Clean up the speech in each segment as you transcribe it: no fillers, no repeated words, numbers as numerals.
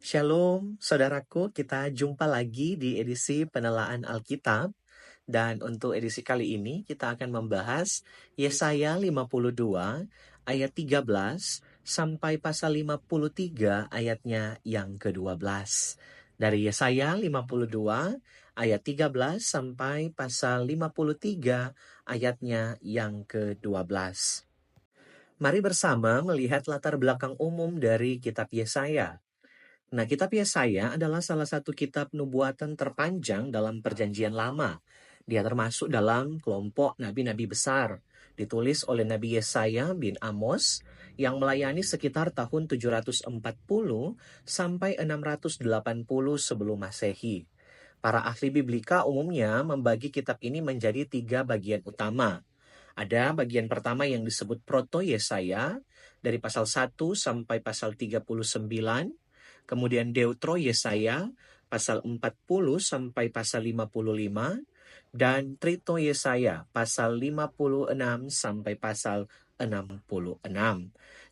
Shalom, saudaraku. Kita jumpa lagi di edisi Penelaan Alkitab. Dan untuk edisi kali ini kita akan membahas Yesaya 52 ayat 13 sampai pasal 53 ayatnya yang ke-12. Dari Yesaya 52 ayat 13 sampai pasal 53 ayatnya yang ke-12. Mari bersama melihat latar belakang umum dari kitab Yesaya. Nah, kitab Yesaya adalah salah satu kitab nubuatan terpanjang dalam Perjanjian Lama. Dia termasuk dalam kelompok nabi-nabi besar, ditulis oleh Nabi Yesaya bin Amos yang melayani sekitar tahun 740 sampai 680 sebelum Masehi. Para ahli biblika umumnya membagi kitab ini menjadi 3 bagian utama. Ada bagian pertama yang disebut Proto Yesaya dari pasal 1 sampai pasal 39. Kemudian Deutro Yesaya pasal 40 sampai pasal 55 dan Trito Yesaya pasal 56 sampai pasal 66.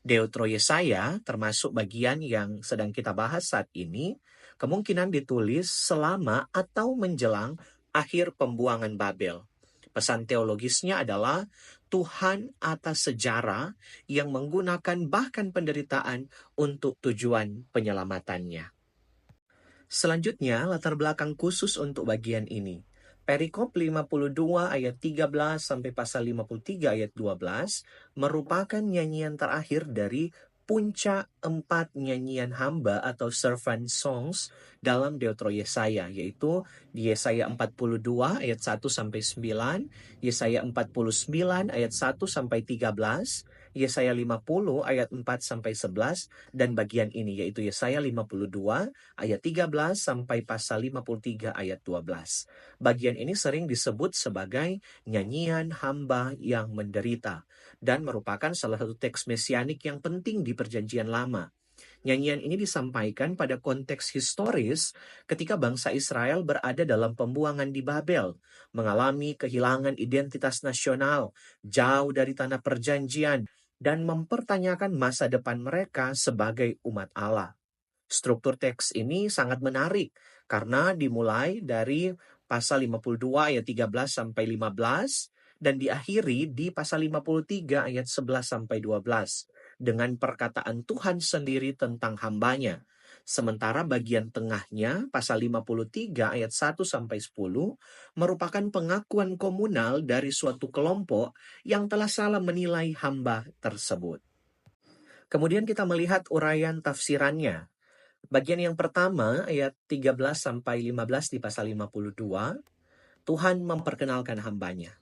Deutro Yesaya termasuk bagian yang sedang kita bahas saat ini, kemungkinan ditulis selama atau menjelang akhir pembuangan Babel. Pesan teologisnya adalah Tuhan atas sejarah yang menggunakan bahkan penderitaan untuk tujuan penyelamatannya. Selanjutnya, latar belakang khusus untuk bagian ini. Perikop 52 ayat 13 sampai pasal 53 ayat 12 merupakan nyanyian terakhir dari puncak 4 nyanyian hamba atau servant songs dalam Deutro Yesaya, yaitu di Yesaya 42 ayat 1 sampai 9, Yesaya 49 ayat 1 sampai 13, Yesaya 50 ayat 4 sampai 11, dan bagian ini yaitu Yesaya 52 ayat 13 sampai pasal 53 ayat 12. Bagian ini sering disebut sebagai nyanyian hamba yang menderita dan merupakan salah satu teks mesianik yang penting di Perjanjian Lama. Nyanyian ini disampaikan pada konteks historis ketika bangsa Israel berada dalam pembuangan di Babel, mengalami kehilangan identitas nasional, jauh dari tanah perjanjian, dan mempertanyakan masa depan mereka sebagai umat Allah. Struktur teks ini sangat menarik karena dimulai dari pasal 52 ayat 13 sampai 15 dan diakhiri di pasal 53 ayat 11 sampai 12 dengan perkataan Tuhan sendiri tentang hambanya. Sementara bagian tengahnya, pasal 53 ayat 1 sampai 10, merupakan pengakuan komunal dari suatu kelompok yang telah salah menilai hamba tersebut. Kemudian kita melihat uraian tafsirannya. Bagian yang pertama, ayat 13 sampai 15 di pasal 52, Tuhan memperkenalkan hambanya.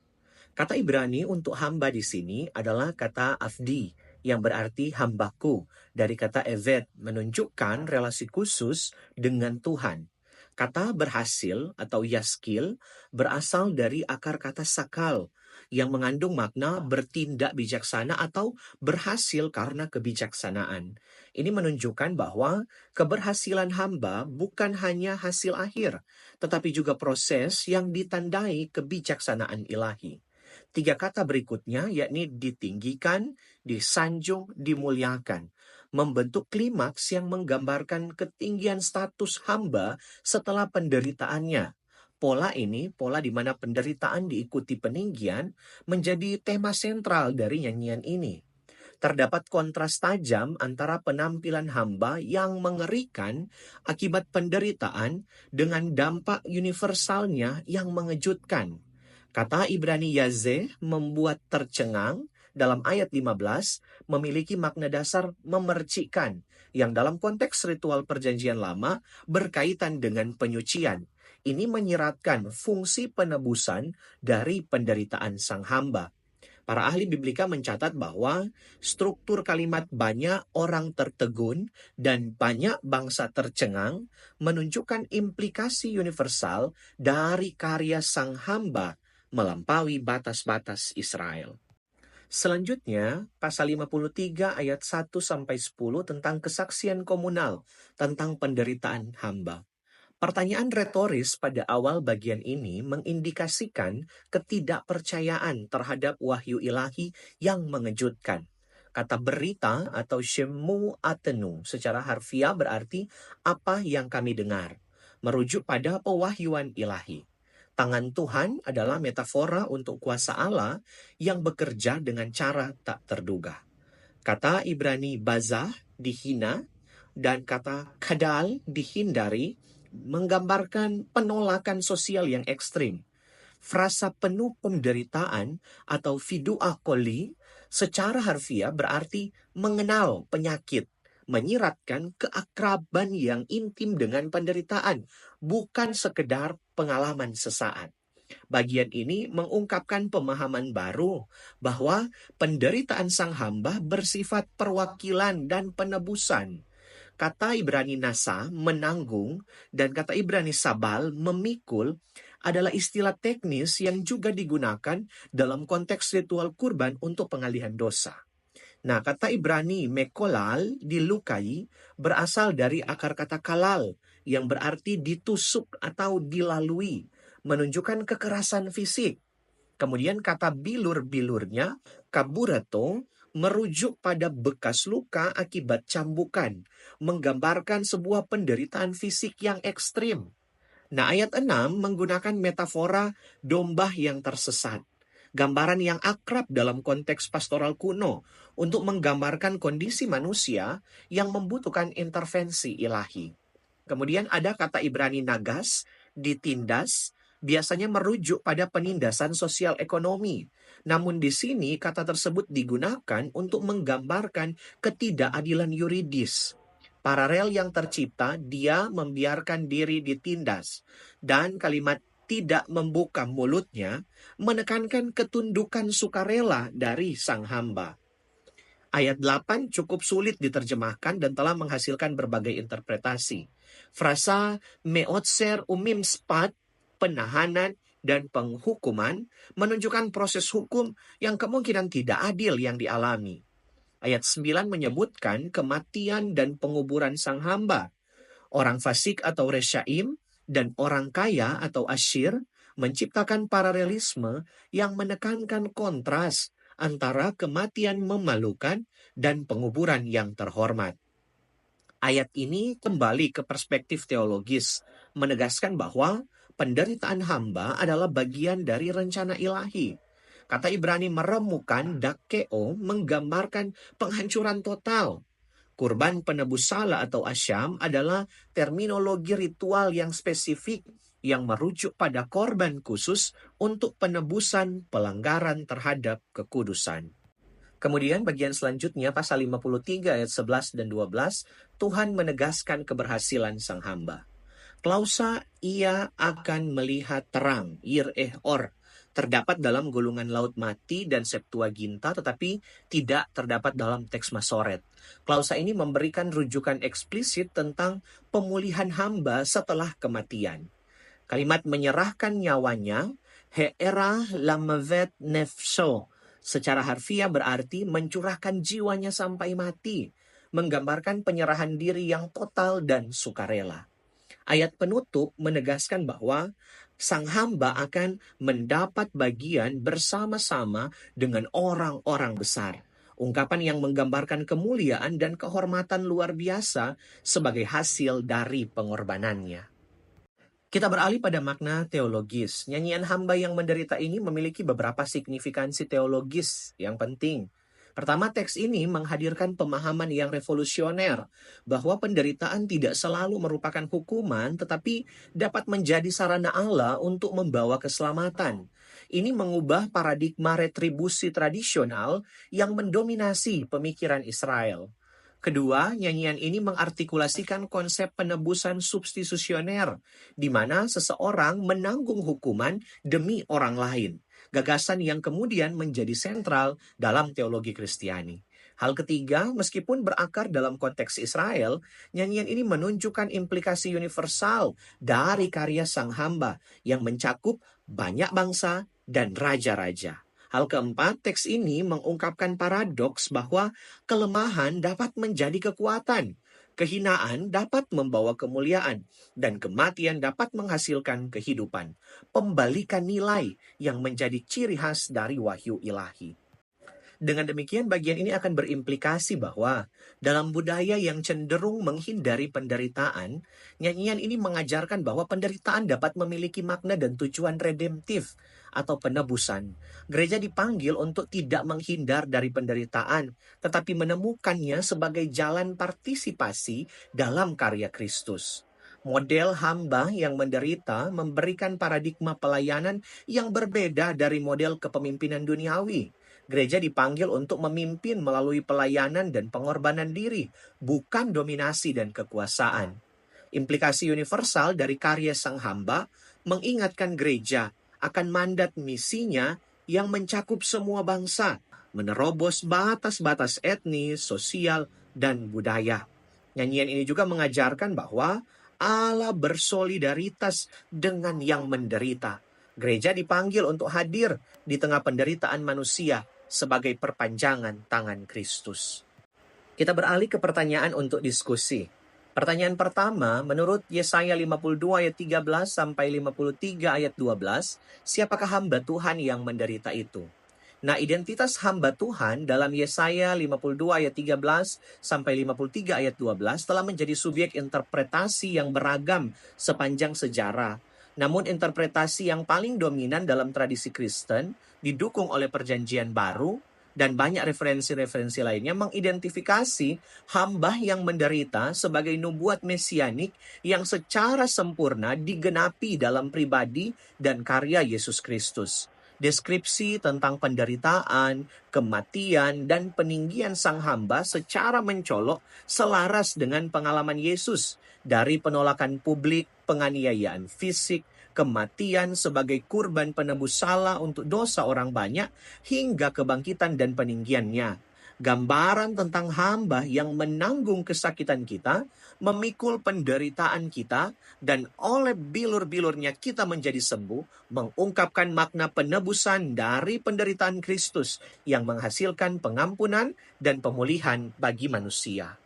Kata Ibrani untuk hamba di sini adalah kata avdi, yang berarti hambaku, dari kata eved, menunjukkan relasi khusus dengan Tuhan. Kata berhasil atau yaskil berasal dari akar kata sakal, yang mengandung makna bertindak bijaksana atau berhasil karena kebijaksanaan. Ini menunjukkan bahwa keberhasilan hamba bukan hanya hasil akhir, tetapi juga proses yang ditandai kebijaksanaan ilahi. 3 kata berikutnya yakni ditinggikan, disanjung, dimuliakan, membentuk klimaks yang menggambarkan ketinggian status hamba setelah penderitaannya. Pola ini, pola di mana penderitaan diikuti peninggian, menjadi tema sentral dari nyanyian ini. Terdapat kontras tajam antara penampilan hamba yang mengerikan akibat penderitaan dengan dampak universalnya yang mengejutkan. Kata Ibrani yazeh membuat tercengang dalam ayat 15 memiliki makna dasar memercikkan yang dalam konteks ritual perjanjian lama berkaitan dengan penyucian. Ini menyiratkan fungsi penebusan dari penderitaan sang hamba. Para ahli biblika mencatat bahwa struktur kalimat banyak orang tertegun dan banyak bangsa tercengang menunjukkan implikasi universal dari karya sang hamba melampaui batas-batas Israel. Selanjutnya, pasal 53 ayat 1 sampai 10 tentang kesaksian komunal tentang penderitaan hamba. Pertanyaan retoris pada awal bagian ini mengindikasikan ketidakpercayaan terhadap wahyu ilahi yang mengejutkan. Kata berita atau shemu atenu secara harfiah berarti apa yang kami dengar, merujuk pada pewahyuan ilahi. Tangan Tuhan adalah metafora untuk kuasa Allah yang bekerja dengan cara tak terduga. Kata Ibrani bazah dihina dan kata kadal dihindari menggambarkan penolakan sosial yang ekstrim. Frasa penuh penderitaan atau fidu'ah koli secara harfiah berarti mengenal penyakit, menyiratkan keakraban yang intim dengan penderitaan, bukan sekedar pengalaman sesaat. Bagian ini mengungkapkan pemahaman baru bahwa penderitaan sang hamba bersifat perwakilan dan penebusan. Kata Ibrani nasa, menanggung, dan kata Ibrani sabal, memikul, adalah istilah teknis yang juga digunakan dalam konteks ritual kurban untuk pengalihan dosa. Nah, kata Ibrani mekolal, dilukai, berasal dari akar kata kalal, yang berarti ditusuk atau dilalui, menunjukkan kekerasan fisik. Kemudian kata bilur-bilurnya, kaburato, merujuk pada bekas luka akibat cambukan, menggambarkan sebuah penderitaan fisik yang ekstrim. Nah, ayat 6 menggunakan metafora domba yang tersesat. Gambaran yang akrab dalam konteks pastoral kuno untuk menggambarkan kondisi manusia yang membutuhkan intervensi ilahi. Kemudian ada kata Ibrani nagas, ditindas, biasanya merujuk pada penindasan sosial ekonomi. Namun di sini kata tersebut digunakan untuk menggambarkan ketidakadilan yuridis. Paralel yang tercipta, dia membiarkan diri ditindas. Dan kalimat tidak membuka mulutnya menekankan ketundukan sukarela dari sang hamba. Ayat 8 cukup sulit diterjemahkan dan telah menghasilkan berbagai interpretasi. Frasa meotser umim spat, penahanan, dan penghukuman menunjukkan proses hukum yang kemungkinan tidak adil yang dialami. Ayat 9 menyebutkan kematian dan penguburan sang hamba. Orang fasik atau resyaim dan orang kaya atau asyir menciptakan paralelisme yang menekankan kontras antara kematian memalukan dan penguburan yang terhormat. Ayat ini kembali ke perspektif teologis, menegaskan bahwa penderitaan hamba adalah bagian dari rencana ilahi. Kata Ibrani meremukan, dakeo, menggambarkan penghancuran total. Kurban penebus salah atau asyam adalah terminologi ritual yang spesifik yang merujuk pada korban khusus untuk penebusan pelanggaran terhadap kekudusan. Kemudian bagian selanjutnya pasal 53 ayat 11 dan 12, Tuhan menegaskan keberhasilan sang hamba. Klausa ia akan melihat terang, or, terdapat dalam gulungan Laut Mati dan Septuaginta tetapi tidak terdapat dalam teks Masoret. Klausa ini memberikan rujukan eksplisit tentang pemulihan hamba setelah kematian. Kalimat menyerahkan nyawanya, he'era lamavet nefso, secara harfiah berarti mencurahkan jiwanya sampai mati, menggambarkan penyerahan diri yang total dan sukarela. Ayat penutup menegaskan bahwa sang hamba akan mendapat bagian bersama-sama dengan orang-orang besar. Ungkapan yang menggambarkan kemuliaan dan kehormatan luar biasa sebagai hasil dari pengorbanannya. Kita beralih pada makna teologis. Nyanyian hamba yang menderita ini memiliki beberapa signifikansi teologis yang penting. Pertama, teks ini menghadirkan pemahaman yang revolusioner bahwa penderitaan tidak selalu merupakan hukuman, tetapi dapat menjadi sarana Allah untuk membawa keselamatan. Ini mengubah paradigma retribusi tradisional yang mendominasi pemikiran Israel. Kedua, nyanyian ini mengartikulasikan konsep penebusan substitusioner, di mana seseorang menanggung hukuman demi orang lain. Gagasan yang kemudian menjadi sentral dalam teologi Kristiani. Hal ketiga, meskipun berakar dalam konteks Israel, nyanyian ini menunjukkan implikasi universal dari karya sang hamba yang mencakup banyak bangsa dan raja-raja. Hal keempat, teks ini mengungkapkan paradoks bahwa kelemahan dapat menjadi kekuatan, kehinaan dapat membawa kemuliaan, dan kematian dapat menghasilkan kehidupan. Pembalikan nilai yang menjadi ciri khas dari wahyu ilahi. Dengan demikian, bagian ini akan berimplikasi bahwa dalam budaya yang cenderung menghindari penderitaan, nyanyian ini mengajarkan bahwa penderitaan dapat memiliki makna dan tujuan redemptif atau penebusan. Gereja dipanggil untuk tidak menghindar dari penderitaan, tetapi menemukannya sebagai jalan partisipasi dalam karya Kristus. Model hamba yang menderita memberikan paradigma pelayanan yang berbeda dari model kepemimpinan duniawi. Gereja dipanggil untuk memimpin melalui pelayanan dan pengorbanan diri, bukan dominasi dan kekuasaan. Implikasi universal dari karya sang hamba mengingatkan gereja akan mandat misinya yang mencakup semua bangsa, menerobos batas-batas etnis, sosial, dan budaya. Nyanyian ini juga mengajarkan bahwa Allah bersolidaritas dengan yang menderita. Gereja dipanggil untuk hadir di tengah penderitaan manusia sebagai perpanjangan tangan Kristus. Kita beralih ke pertanyaan untuk diskusi. Pertanyaan pertama, menurut Yesaya 52 ayat 13 sampai 53 ayat 12, siapakah hamba Tuhan yang menderita itu? Nah, identitas hamba Tuhan dalam Yesaya 52 ayat 13 sampai 53 ayat 12 telah menjadi subjek interpretasi yang beragam sepanjang sejarah. Namun interpretasi yang paling dominan dalam tradisi Kristen didukung oleh Perjanjian Baru dan banyak referensi-referensi lainnya mengidentifikasi hamba yang menderita sebagai nubuat mesianik yang secara sempurna digenapi dalam pribadi dan karya Yesus Kristus. Deskripsi tentang penderitaan, kematian, dan peninggian sang hamba secara mencolok selaras dengan pengalaman Yesus dari penolakan publik, penganiayaan fisik, kematian sebagai kurban penebus salah untuk dosa orang banyak, hingga kebangkitan dan peninggiannya. Gambaran tentang hamba yang menanggung kesakitan kita, memikul penderitaan kita, dan oleh bilur-bilurnya kita menjadi sembuh, mengungkapkan makna penebusan dari penderitaan Kristus yang menghasilkan pengampunan dan pemulihan bagi manusia.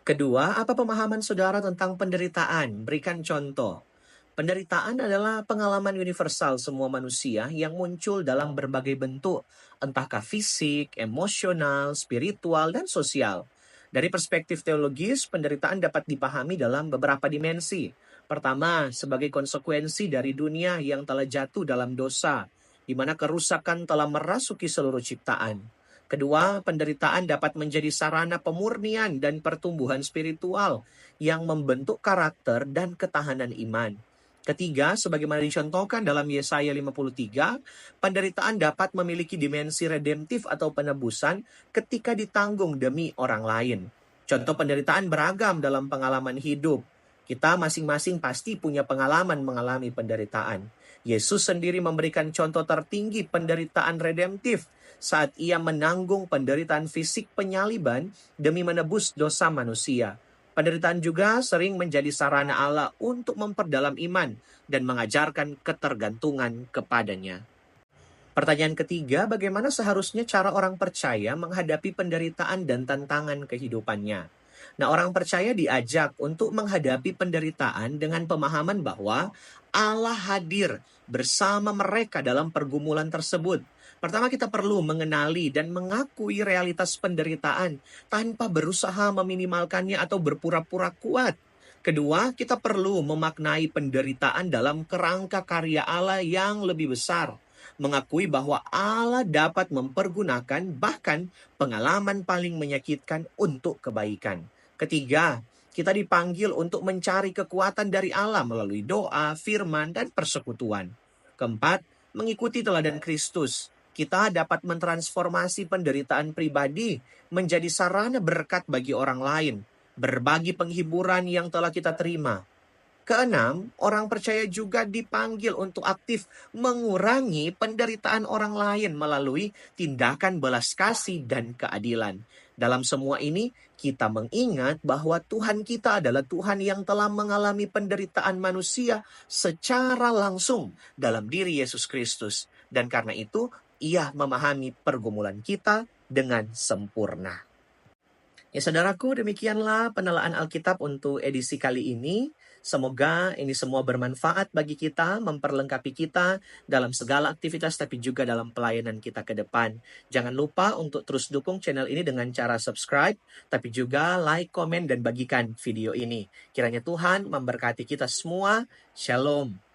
Kedua, apa pemahaman saudara tentang penderitaan? Berikan contoh. Penderitaan adalah pengalaman universal semua manusia yang muncul dalam berbagai bentuk, entahkah fisik, emosional, spiritual, dan sosial. Dari perspektif teologis, penderitaan dapat dipahami dalam beberapa dimensi. Pertama, sebagai konsekuensi dari dunia yang telah jatuh dalam dosa, di mana kerusakan telah merasuki seluruh ciptaan. Kedua, penderitaan dapat menjadi sarana pemurnian dan pertumbuhan spiritual yang membentuk karakter dan ketahanan iman. Ketiga, sebagaimana dicontohkan dalam Yesaya 53, penderitaan dapat memiliki dimensi redemptif atau penebusan ketika ditanggung demi orang lain. Contoh penderitaan beragam dalam pengalaman hidup. Kita masing-masing pasti punya pengalaman mengalami penderitaan. Yesus sendiri memberikan contoh tertinggi penderitaan redemptif saat ia menanggung penderitaan fisik penyaliban demi menebus dosa manusia. Penderitaan juga sering menjadi sarana Allah untuk memperdalam iman dan mengajarkan ketergantungan kepadanya. Pertanyaan ketiga, bagaimana seharusnya cara orang percaya menghadapi penderitaan dan tantangan kehidupannya? Nah, orang percaya diajak untuk menghadapi penderitaan dengan pemahaman bahwa Allah hadir bersama mereka dalam pergumulan tersebut. Pertama, kita perlu mengenali dan mengakui realitas penderitaan tanpa berusaha meminimalkannya atau berpura-pura kuat. Kedua, kita perlu memaknai penderitaan dalam kerangka karya Allah yang lebih besar. Mengakui bahwa Allah dapat mempergunakan bahkan pengalaman paling menyakitkan untuk kebaikan. Ketiga, kita dipanggil untuk mencari kekuatan dari Allah melalui doa, firman, dan persekutuan. Keempat, mengikuti teladan Kristus. Kita dapat mentransformasi penderitaan pribadi menjadi sarana berkat bagi orang lain, berbagi penghiburan yang telah kita terima. Keenam, orang percaya juga dipanggil untuk aktif mengurangi penderitaan orang lain melalui tindakan belas kasih dan keadilan. Dalam semua ini, kita mengingat bahwa Tuhan kita adalah Tuhan yang telah mengalami penderitaan manusia secara langsung dalam diri Yesus Kristus. Dan karena itu, Ia memahami pergumulan kita dengan sempurna. Ya saudaraku, demikianlah penelaan Alkitab untuk edisi kali ini. Semoga ini semua bermanfaat bagi kita, memperlengkapi kita dalam segala aktivitas, tapi juga dalam pelayanan kita ke depan. Jangan lupa untuk terus dukung channel ini dengan cara subscribe, tapi juga like, komen, dan bagikan video ini. Kiranya Tuhan memberkati kita semua. Shalom.